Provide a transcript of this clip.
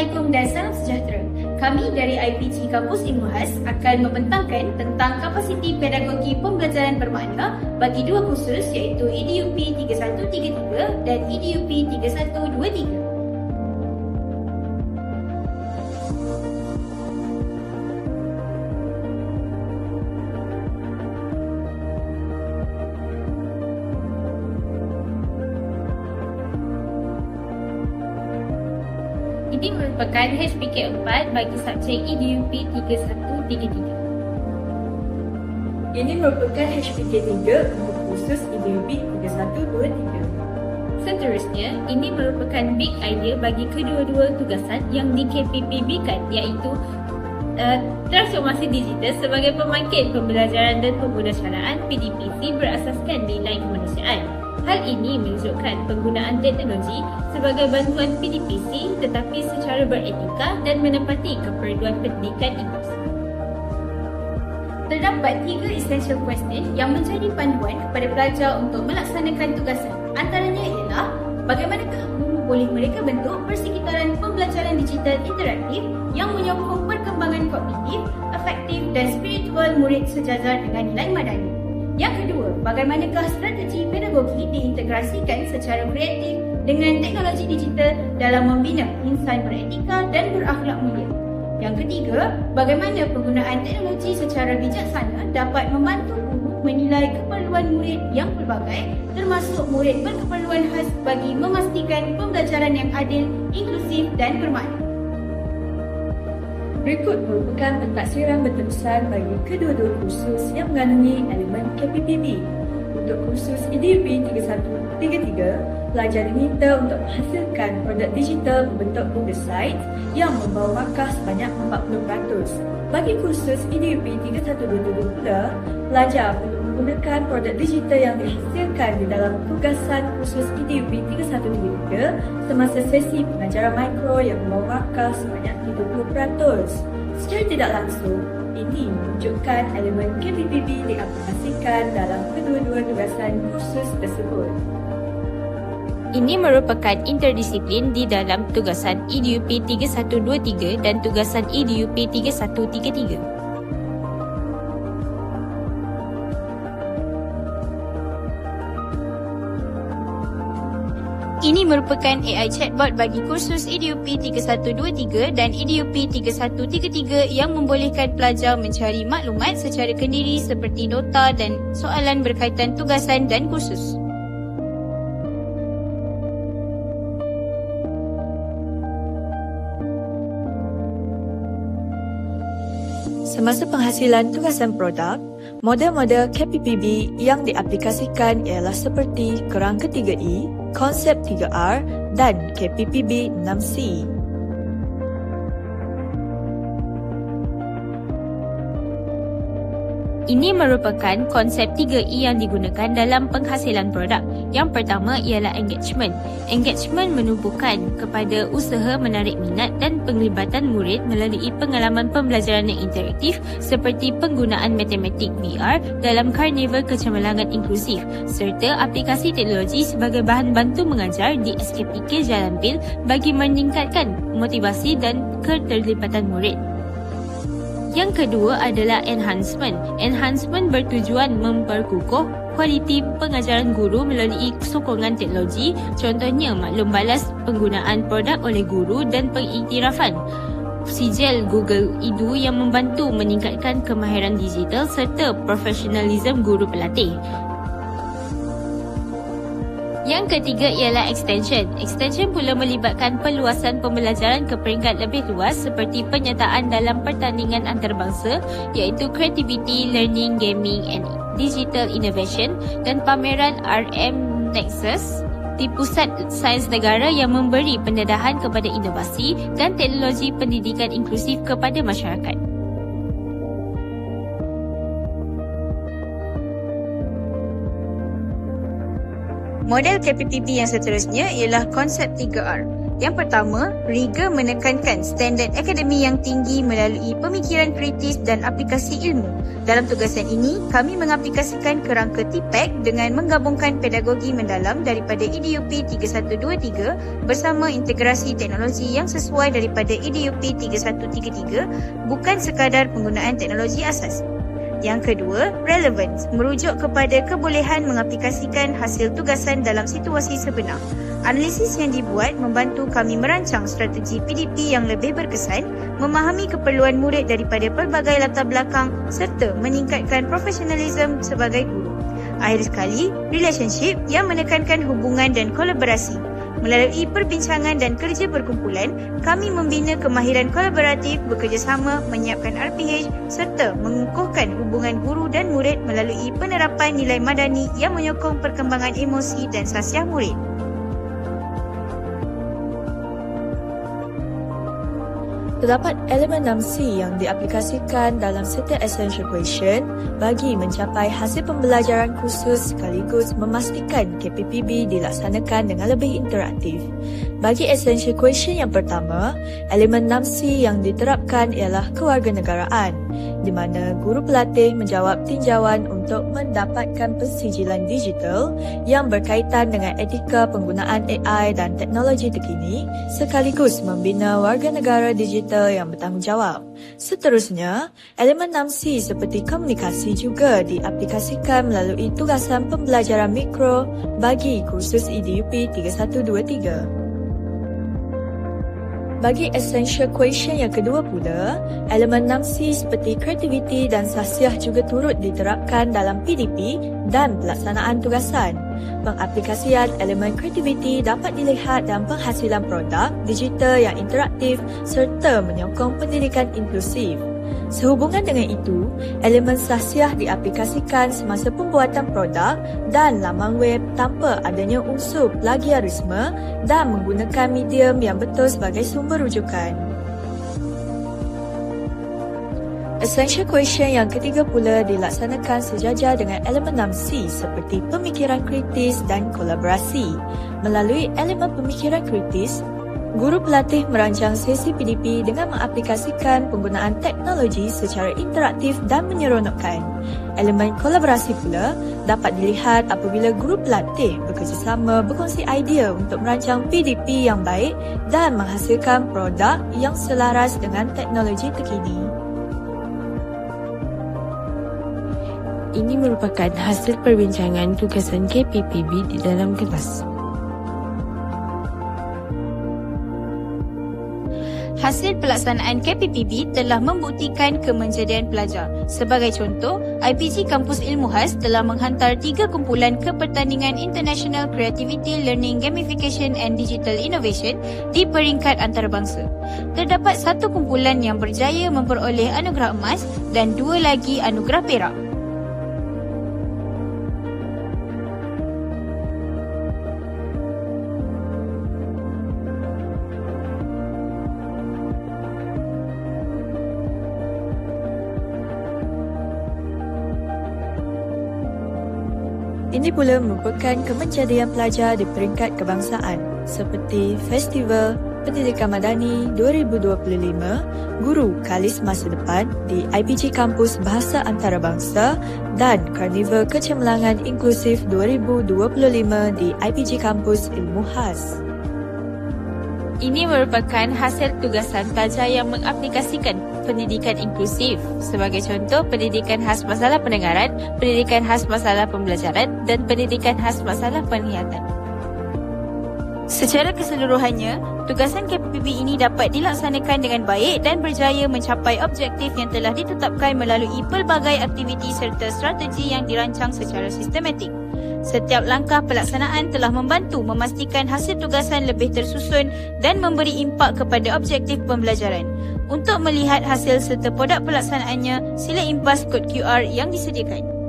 Assalamualaikum dan salam sejahtera. Kami dari IPG Kampus Ilmu Khas akan membentangkan tentang kapasiti pedagogi pembelajaran bermakna bagi dua kursus iaitu EDUP 3133 dan EDUP 3123. Ini merupakan HPK 4 bagi subjek EDUP 3133. Ini merupakan HPK 3 untuk kursus EDUP 3123. Seterusnya, ini merupakan big idea bagi kedua-dua tugasan yang di-KPPB-kan iaitu transformasi digital sebagai pembangkit pembelajaran dan penggunacaraan PDPC berasaskan nilai kemanusiaan. Hal ini menunjukkan penggunaan teknologi sebagai bantuan PDPC tetapi secara beretika dan menepati keperluan pendidikan inklusif. Terdapat 3 essential question yang menjadi panduan kepada pelajar untuk melaksanakan tugasan. Antaranya ialah bagaimanakah guru boleh mereka bentuk persekitaran pembelajaran digital interaktif yang menyokong perkembangan kognitif, afektif dan spiritual murid sejajar dengan nilai madani. Yang kedua, bagaimanakah strategi pedagogi diintegrasikan secara kreatif dengan teknologi digital dalam membina insan beretika dan berakhlak mulia. Yang ketiga, bagaimana penggunaan teknologi secara bijaksana dapat membantu guru menilai keperluan murid yang pelbagai termasuk murid berkeperluan khas bagi memastikan pembelajaran yang adil, inklusif dan bermakna. Berikut merupakan pentaksiran berterusan bagi kedua-dua kursus yang mengandungi elemen KPPB. Untuk kursus EDUP 3133, pelajar diminta untuk menghasilkan produk digital berbentuk Google Slides yang membawa markah sebanyak 40%. Bagi kursus EDUP 3127 pula, pelajar perlu menggunakan produk digital yang dihasilkan di dalam tugasan kursus EDUP 3123 semasa sesi pengajaran mikro yang membawa markah sebanyak 30%. Secara tidak langsung, ini menunjukkan elemen KPPB diaplikasikan dalam kedua-dua tugasan kursus tersebut. Ini merupakan interdisiplin di dalam tugasan EDUP 3123 dan tugasan EDUP 3133. Ini merupakan AI chatbot bagi kursus EDUP 3123 dan EDUP 3133 yang membolehkan pelajar mencari maklumat secara kendiri seperti nota dan soalan berkaitan tugasan dan kursus. Semasa penghasilan tugasan produk, model-model KPPB yang diaplikasikan ialah seperti kerangka 3E, konsep 3R dan KPPB 6C. Ini merupakan konsep 3E yang digunakan dalam penghasilan produk. Yang pertama ialah engagement. Engagement menubuhkan kepada usaha menarik minat dan penglibatan murid melalui pengalaman pembelajaran yang interaktif seperti penggunaan matematik VR dalam karnival kecemerlangan inklusif serta aplikasi teknologi sebagai bahan bantu mengajar di SKPK Jalan Pil bagi meningkatkan motivasi dan keterlibatan murid. Yang kedua adalah enhancement. Enhancement bertujuan memperkukuh kualiti pengajaran guru melalui sokongan teknologi, contohnya maklum balas penggunaan produk oleh guru dan pengiktirafan sijil Google Edu yang membantu meningkatkan kemahiran digital serta profesionalisme guru pelatih. Yang ketiga ialah extension. Extension pula melibatkan perluasan pembelajaran ke peringkat lebih luas seperti penyertaan dalam pertandingan antarabangsa iaitu Creativity, Learning, Gaming and Digital Innovation dan pameran RM Nexus di Pusat Sains Negara yang memberi pendedahan kepada inovasi dan teknologi pendidikan inklusif kepada masyarakat. Model KPPB yang seterusnya ialah konsep 3R. Yang pertama, Riga menekankan standard akademi yang tinggi melalui pemikiran kritis dan aplikasi ilmu. Dalam tugasan ini, kami mengaplikasikan kerangka TPAC dengan menggabungkan pedagogi mendalam daripada EDUP 3123 bersama integrasi teknologi yang sesuai daripada EDUP 3133, bukan sekadar penggunaan teknologi asas. Yang kedua, relevance, merujuk kepada kebolehan mengaplikasikan hasil tugasan dalam situasi sebenar. Analisis yang dibuat membantu kami merancang strategi PDP yang lebih berkesan, memahami keperluan murid daripada pelbagai latar belakang serta meningkatkan profesionalisme sebagai guru. Akhir sekali, relationship yang menekankan hubungan dan kolaborasi. Melalui perbincangan dan kerja berkumpulan, kami membina kemahiran kolaboratif, bekerjasama, menyiapkan RPH serta mengukuhkan hubungan guru dan murid melalui penerapan nilai madani yang menyokong perkembangan emosi dan sasiah murid. Terdapat elemen 6C yang diaplikasikan dalam setiap essential question bagi mencapai hasil pembelajaran khusus sekaligus memastikan KPPB dilaksanakan dengan lebih interaktif. Bagi essential question yang pertama, elemen 6C yang diterapkan ialah kewarganegaraan, di mana guru pelatih menjawab tinjauan untuk mendapatkan persijilan digital yang berkaitan dengan etika penggunaan AI dan teknologi terkini sekaligus membina warga negara digital yang bertanggungjawab. Seterusnya, elemen 6C seperti komunikasi juga diaplikasikan melalui tugasan pembelajaran mikro bagi kursus EDUP 3123. Bagi essential question yang kedua pula, elemen 6C seperti kreativiti dan sasiah juga turut diterapkan dalam PDP dan pelaksanaan tugasan. Pengaplikasian elemen kreativiti dapat dilihat dalam penghasilan produk digital yang interaktif serta menyokong pendidikan inklusif. Sehubungan dengan itu, elemen sasiah diaplikasikan semasa pembuatan produk dan laman web tanpa adanya unsur plagiarisme dan menggunakan medium yang betul sebagai sumber rujukan. Essential question yang ketiga pula dilaksanakan sejajar dengan elemen 6C seperti pemikiran kritis dan kolaborasi. Melalui elemen pemikiran kritis, guru pelatih merancang sesi PDP dengan mengaplikasikan penggunaan teknologi secara interaktif dan menyeronokkan. Elemen kolaborasi pula dapat dilihat apabila guru pelatih bekerjasama berkongsi idea untuk merancang PDP yang baik dan menghasilkan produk yang selaras dengan teknologi terkini. Ini merupakan hasil perbincangan tugasan KPPB di dalam kelas. Hasil pelaksanaan KPPB telah membuktikan kemenjadian pelajar. Sebagai contoh, IPG Kampus Ilmu Khas telah menghantar 3 kumpulan ke pertandingan International Creativity Learning Gamification and Digital Innovation di peringkat antarabangsa. Terdapat 1 kumpulan yang berjaya memperoleh anugerah emas dan 2 lagi anugerah perak. Ini pula merupakan kemenjadian pelajar di peringkat kebangsaan seperti Festival Pendidikan Madani 2025, Guru Kalis Masa Depan di IPG Kampus Bahasa Antarabangsa dan Karnival Kecemerlangan Inklusif 2025 di IPG Kampus Ilmu Khas. Ini merupakan hasil tugasan pelajar yang mengaplikasikan pendidikan inklusif. Sebagai contoh, pendidikan khas masalah pendengaran, pendidikan khas masalah pembelajaran dan pendidikan khas masalah penglihatan. Secara keseluruhannya, tugasan KPPB ini dapat dilaksanakan dengan baik dan berjaya mencapai objektif yang telah ditetapkan melalui pelbagai aktiviti serta strategi yang dirancang secara sistematik. Setiap langkah pelaksanaan telah membantu memastikan hasil tugasan lebih tersusun dan memberi impak kepada objektif pembelajaran. Untuk melihat hasil serta produk pelaksanaannya, sila impas kod QR yang disediakan.